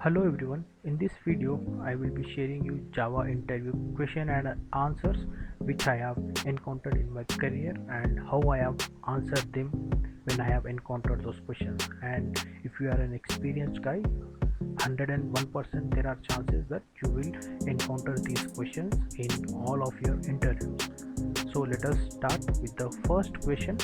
Hello everyone, in this video I will be sharing you Java interview question and answers which I have encountered in my career and how I have answered them when I have encountered those questions. And if you are an experienced guy, 101% there are chances that you will encounter these questions in all of your interviews. So let us start with the first question,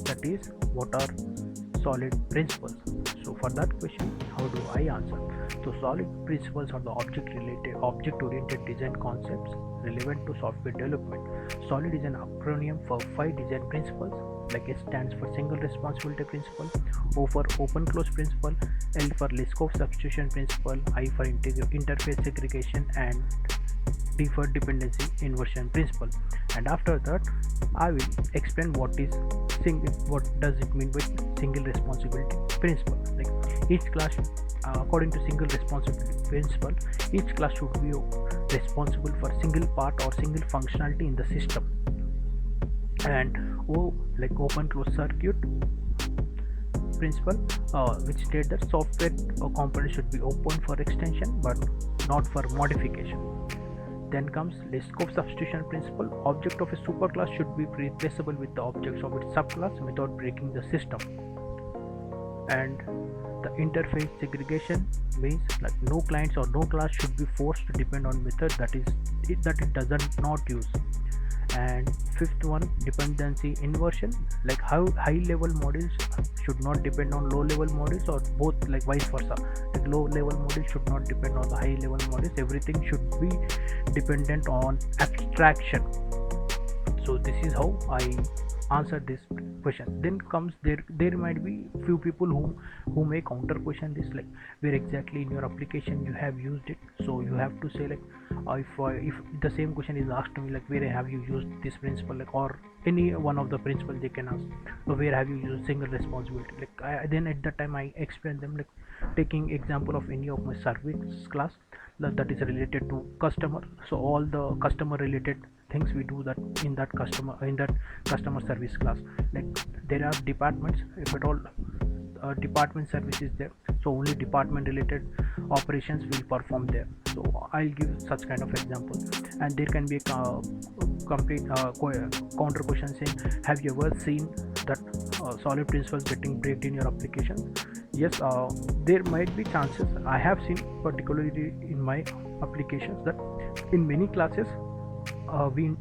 that is, what are solid principles? So for that question, how do I answer? So solid principles are the object oriented design concepts relevant to software development. Solid is an acronym for 5 design principles, like S stands for single responsibility principle, O for open close principle, L for list scope substitution principle, I for interface segregation, and D for dependency inversion principle. And after that I will explain what does it mean by single responsibility principle. Like each class, according to single responsibility principle, each class should be responsible for single part or single functionality in the system. And O, like open close circuit principle, which states that software components should be open for extension but not for modification. Then comes list scope substitution principle. Object of a superclass should be replaceable with the objects of its subclass without breaking the system. And the interface segregation means like no clients or no class should be forced to depend on method that it doesn't not use. And fifth one, dependency inversion, like how high level modules should not depend on low level modules, or both, like vice versa. Like low level modules should not depend on the high level modules. Everything should be dependent on abstraction. So this is how I answer this question. Then comes there might be few people who may counter question this, like where exactly in your application you have used it. So you have to say like, if the same question is asked to me, like where have you used this principle, like, or any one of the principles they can ask. So where have you used single responsibility, like then at that time I explain them, like taking example of any of my service class that is related to customer. So all the customer related things we do that in that customer service class. Like there are departments, if at all department service is there, so only department related operations will perform there. So I'll give such kind of example. And there can be a complete counter question saying, have you ever seen that solid principles getting breaked in your application? Yes, there might be chances. I have seen, particularly in my applications, that in many classes we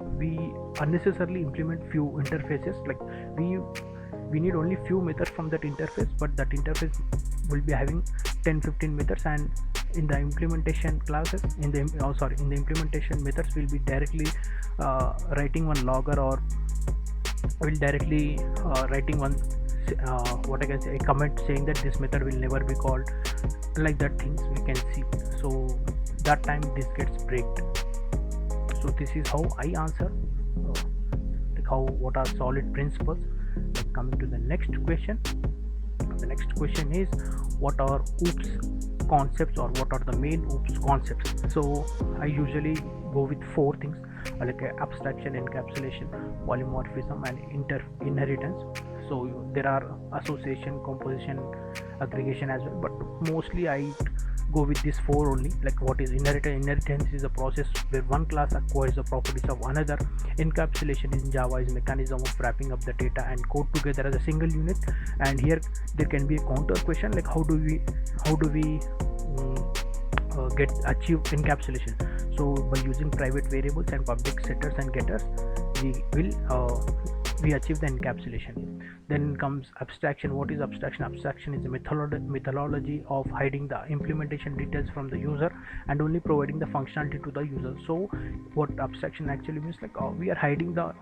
unnecessarily implement few interfaces. Like we need only few methods from that interface, but that interface will be having 10-15 methods, and in the implementation classes, in the implementation methods, will be directly writing one logger, or will directly writing one what I can say, a comment saying that this method will never be called, like that things we can see. So that time this gets breaked. So this is how I answer what are solid principles. Like coming to the next question, the next question is, what are OOPS concepts, or what are the main OOPS concepts? So I usually go with four things, like abstraction, encapsulation, polymorphism, and inheritance. So there are association, composition, aggregation as well, but mostly I go with these four only. Like what is inheritance? Inheritance is a process where one class acquires the properties of another. Encapsulation in Java is a mechanism of wrapping up the data and code together as a single unit. And here there can be a counter question, like how do we achieve encapsulation? So by using private variables and public setters and getters, we achieve the encapsulation. Then comes abstraction. What is abstraction? Abstraction is a methodology of hiding the implementation details from the user and only providing the functionality to the user. So what abstraction actually means, like we are hiding the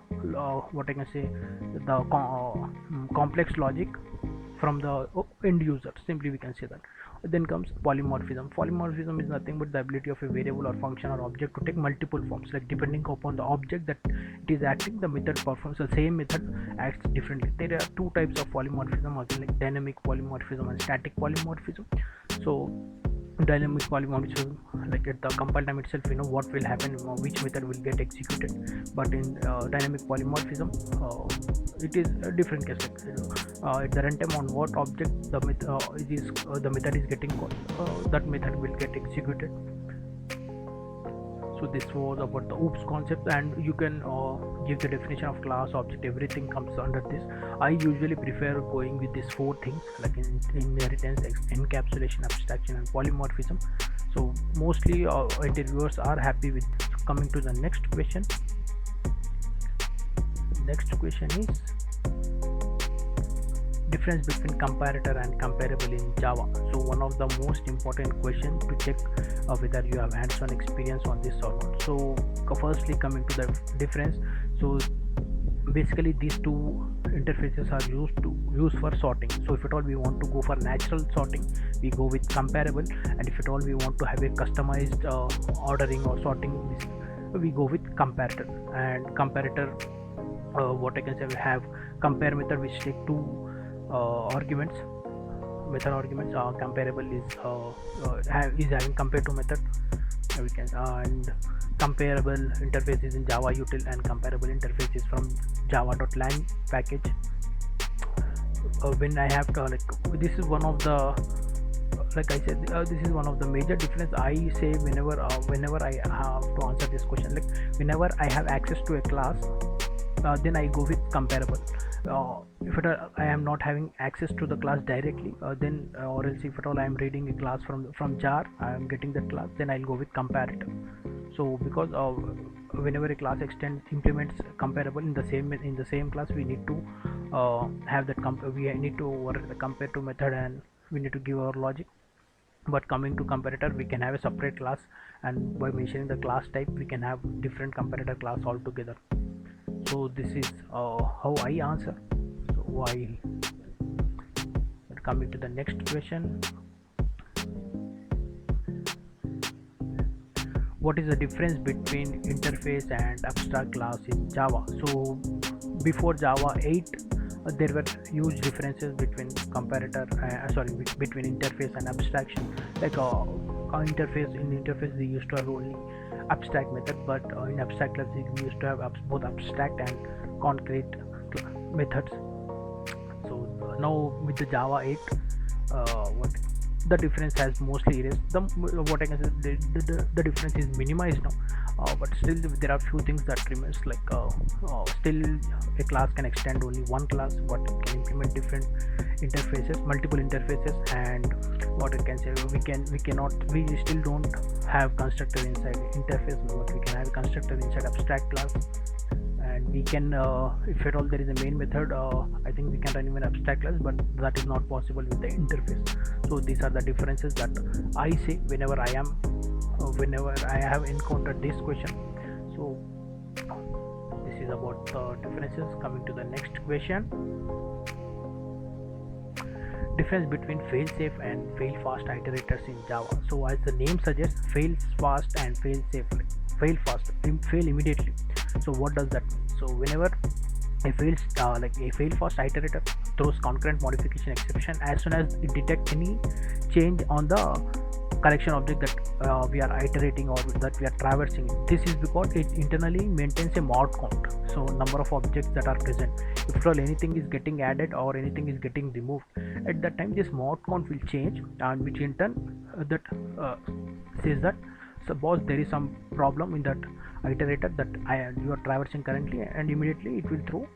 what I can say, the complex logic from the end user, simply we can say that. Then comes polymorphism. Polymorphism is nothing but the ability of a variable or function or object to take multiple forms, like depending upon the object that it is acting, the method performs the same method acts differently. There are two types of polymorphism, also, like dynamic polymorphism and static polymorphism. So dynamic polymorphism, like at the compile time itself we know what will happen, which method will get executed. But in dynamic polymorphism, it is a different case, like at the runtime on what object the method is getting called, that method will get executed. So this was about the OOPS concept, and you can give the definition of class, object, everything comes under this. I usually prefer going with these four things, like inheritance, encapsulation, abstraction, and polymorphism. So mostly interviewers are happy with. Coming to the next question. Next question is difference between comparator and comparable in Java. So one of the most important question to check whether you have hands-on experience on this or not. So firstly, coming to the difference, so basically these two interfaces are used for sorting. So if at all we want to go for natural sorting, we go with comparable, and if at all we want to have a customized ordering or sorting, we go with comparator. And comparator, what I can say, we have compare method which take two method arguments. Comparable is having compare to method, we can, and comparable interfaces in Java util, and comparable interfaces from java.lang package. When I have to, this is one of the, like I said, this is one of the major difference I say whenever I have to answer this question. Like whenever I have access to a class, then I go with comparable. If at all I am not having access to the class directly, then or else if at all I am reading a class from jar, I am getting that class, then I'll go with comparator. So because whenever a class extend implements comparable in the same class, we need to have that we need to work the compare to method, and we need to give our logic. But coming to comparator, we can have a separate class, and by mentioning the class type, we can have different comparator class altogether. So this is how I answer. So why? Coming to the next question. What is the difference between interface and abstract class in Java? So before Java 8, there were huge differences between between interface and abstraction. Like in interface we used to have only abstract method, but in abstract class we used to have both abstract and concrete methods. So now with the Java 8, what the difference has mostly erased. What I can say, the difference is minimized now, but still there are few things that remains. Like still a class can extend only one class, but it can implement different interfaces, multiple interfaces. And what I can say, we still don't have constructor inside interface, but we can have a constructor inside abstract class. And we can, if at all there is a main method, I think we can run even abstract class, but that is not possible with the interface. So these are the differences that I say whenever I have encountered this question. So this is about the differences. Coming to the next question. Difference between fail-safe and fail-fast iterators in Java. So as the name suggests, fail-fast and fail-safe. Fail fast, fail immediately. So what does that mean? So whenever a fail-fast iterator throws concurrent modification exception as soon as it detects any change on the collection object that we are iterating or that we are traversing. This is because it internally maintains a mod count, so number of objects that are present. If at all anything is getting added or anything is getting removed, at that time this mod count will change, and which in turn says that suppose there is some problem in that iterator that you are traversing currently, and immediately it will throw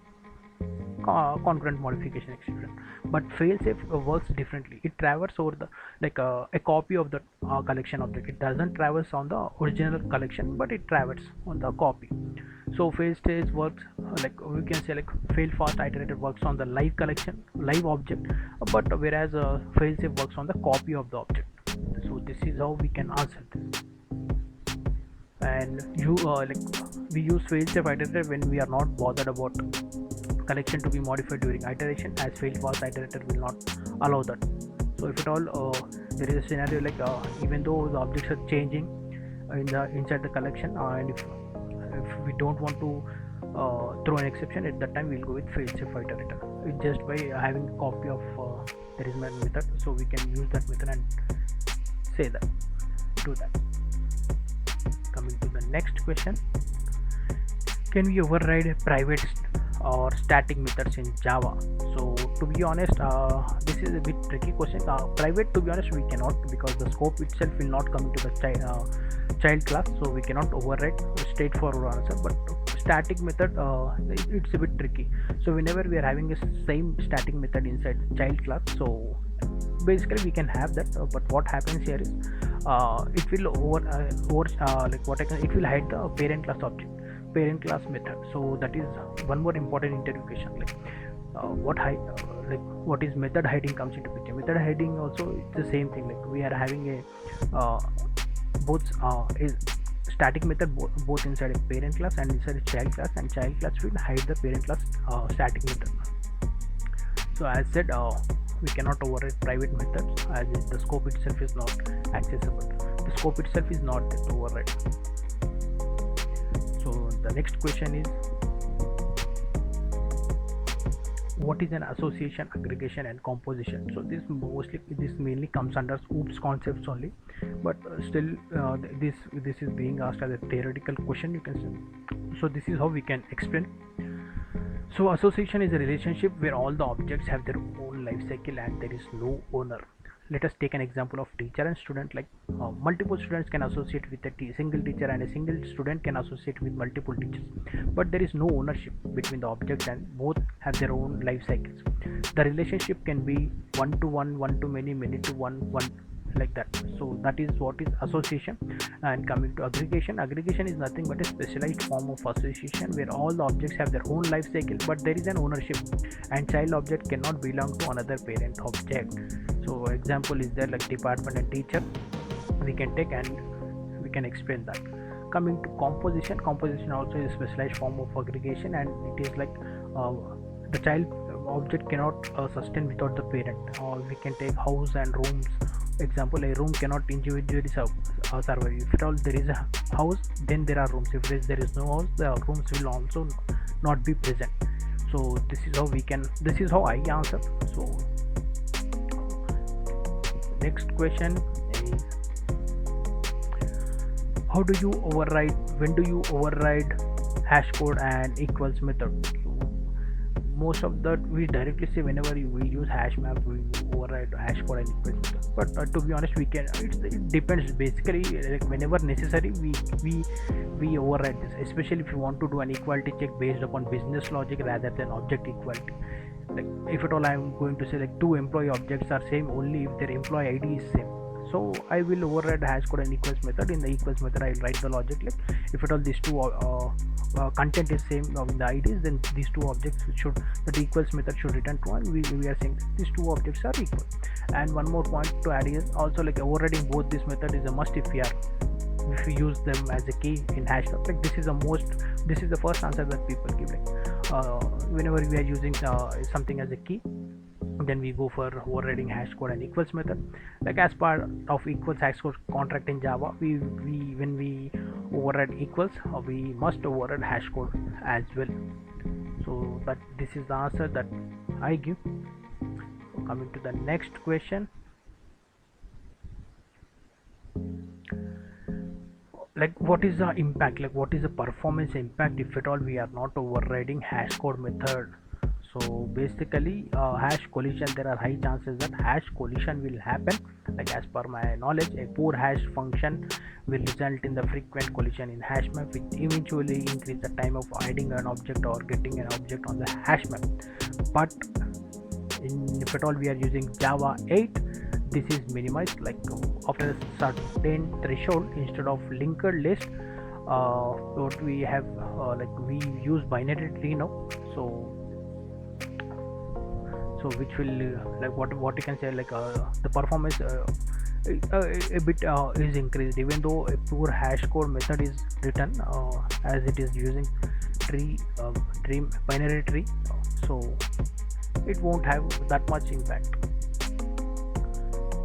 concurrent modification exception. But failsafe works differently. It traverses over the a copy of the collection object. It doesn't traverse on the original collection, but it traverses on the copy. So failsafe works we can say fail fast iterator works on the live collection, live object, but whereas failsafe works on the copy of the object. So this is how we can answer this. And we use failsafe iterator when we are not bothered about collection to be modified during iteration, as fail-fast iterator will not allow that. So if at all there is a scenario even though the objects are changing inside the collection, and if we don't want to throw an exception, at that time we'll go with fail-safe iterator. It's just by having a copy of there is my method, so we can use that method and say that, do that. Coming to the next question, can we override private or static methods in Java? So to be honest, this is a bit tricky question. Private, to be honest, we cannot, because the scope itself will not come into the child class, so we cannot override. Straightforward answer. But static method, it's a bit tricky. So whenever we are having a same static method inside child class, so basically we can have that, but what happens here is it will it will hide the parent class method. So that is one more important interview question, like what is method hiding comes into picture. Method hiding also it's the same thing, like we are having a both is static method both inside a parent class and inside a child class, and child class will hide the parent class static method. So as said, we cannot override private methods as the scope itself is not accessible. The scope itself is not to override. So the next question is, what is an association, aggregation, and composition? So this mainly comes under OOPS concepts only, but still this is being asked as a theoretical question, you can say. So this is how we can explain. So association is a relationship where all the objects have their own life cycle and there is no owner. Let us take an example of teacher and student. Like multiple students can associate with a single teacher, and a single student can associate with multiple teachers, but there is no ownership between the objects and both have their own life cycles. The relationship can be one to one, one to many, many to one, like that. So that is what is association. And coming to aggregation, aggregation is nothing but a specialized form of association where all the objects have their own life cycle, but there is an ownership, and child object cannot belong to another parent object. So example is there, like department and teacher we can take, and we can explain that. Coming to composition, composition also is a specialized form of aggregation, and it is like the child object cannot sustain without the parent. Or we can take house and rooms. Example, a room cannot individually survive. If at all there is a house, then there are rooms. If there is no house, the rooms will also not be present. So this is how I answer. So next question is, when do you override hash code and equals method? So most of that we directly say whenever we use hash map, we override hash code and equals method. But to be honest, it depends. Basically, like whenever necessary, we override this, especially if you want to do an equality check based upon business logic rather than object equality. Like if at all I am going to say like two employee objects are same only if their employee ID is same, so I will override hash code and equals method. In the equals method, I will write the logic like if at all these two content is same in the IDs, then these two objects that equals method should return true, and we are saying these two objects are equal. And one more point to add is also like overriding both this method is a must if we use them as a key in hash map. Like this is the first answer that people give, like whenever we are using something as a key, then we go for overriding hash code and equals method. Like as part of equals hash code contract in Java, when we override equals, we must override hash code as well. So that this is the answer that I give. Coming to the next question, like what is the impact, like what is the performance impact if at all we are not overriding hash code method? So basically hash collision, there are high chances that hash collision will happen. Like as per my knowledge, a poor hash function will result in the frequent collision in hash map, which eventually increase the time of hiding an object or getting an object on the hash map. But if at all we are using Java 8, this is minimized. Like after a certain threshold, instead of linked list, what we have like we use binary tree now. So which will like what you can say, like the performance a bit is increased, even though a poor hash code method is written as it is using binary tree, so it won't have that much impact.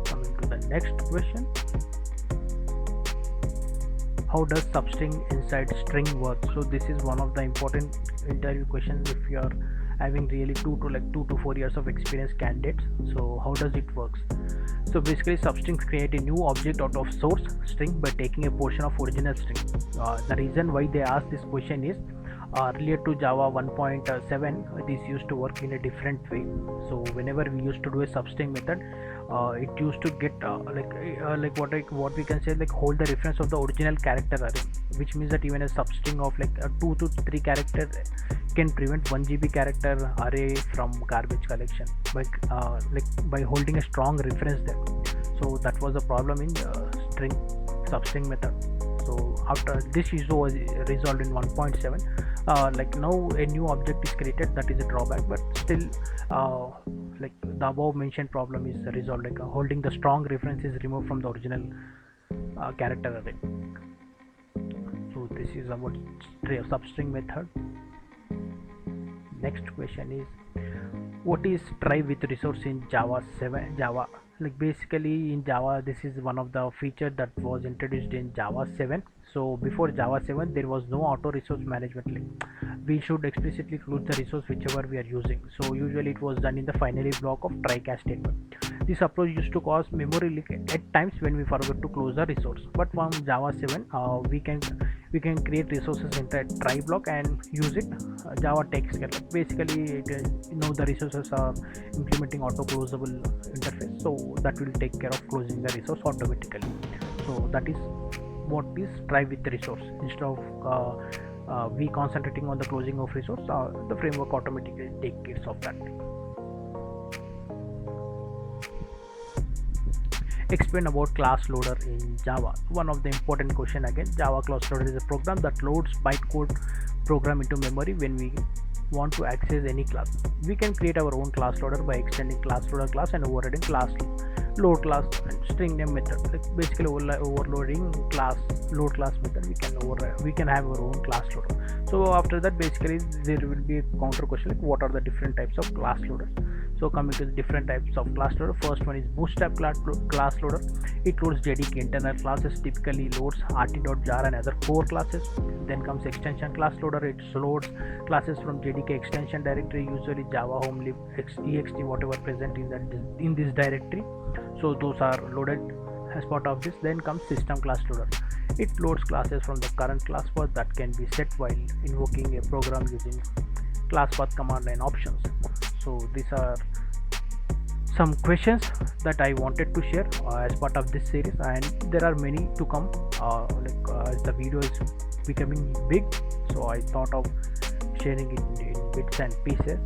Coming to the next question, how does substring inside string work? So this is one of the important interview questions if you are having really 2 to 4 years of experience candidates. So how does it works? So basically substrings create a new object out of source string by taking a portion of original string. The reason why they ask this question is earlier to Java 1.7 this used to work in a different way. So whenever we used to do a substring method, it used to get what we can say, like hold the reference of the original character array, which means that even a substring of like a 2 to 3 character can prevent 1 GB character array from garbage collection by holding a strong reference there. So that was the problem in string substring method. So after this issue was resolved in 1.7, like now a new object is created. That is a drawback, but still like the above mentioned problem is resolved, like holding the strong reference is removed from the original character array. So this is about substring method. Next question is, what is try with resource in Java 7? Like basically in Java, this is one of the feature that was introduced in Java 7. So before Java 7 there was no auto resource management. Like we should explicitly close the resource whichever we are using. So usually it was done in the finally block of try catch statement. This approach used to cause memory leak at times when we forget to close the resource. But from Java 7 we can create resources in the try block and use it. Java takes care. Basically the resources are implementing auto closable interface, so that will take care of closing the resource automatically. So that is what is try with the resource. Instead of we concentrating on the closing of resource, the framework automatically take care of that. Explain about class loader in Java. One of the important question again. Java class loader is a program that loads bytecode program into memory when we want to access any class. We can create our own class loader by extending class loader class and overriding class load class and string name method. Like basically overloading class load class method, we can have our own class loader. So after that, basically there will be a counter question like what are the different types of class loaders. So coming to the different types of class loader, first one is bootstrap class loader. It loads JDK internal classes, typically loads rt.jar and other core classes. Then comes extension class loader. It loads classes from JDK extension directory, usually Java home lib ext whatever present in this directory. So those are loaded as part of this. Then comes system class loader. It loads classes from the current class path that can be set while invoking a program using class path command line options. So these are some questions that I wanted to share as part of this series, and there are many to come as the video is becoming big, so I thought of sharing it in bits and pieces.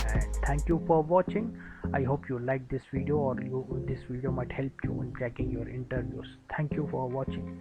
And thank you for watching. I hope you like this video, or this video might help you in cracking your interviews. Thank you for watching.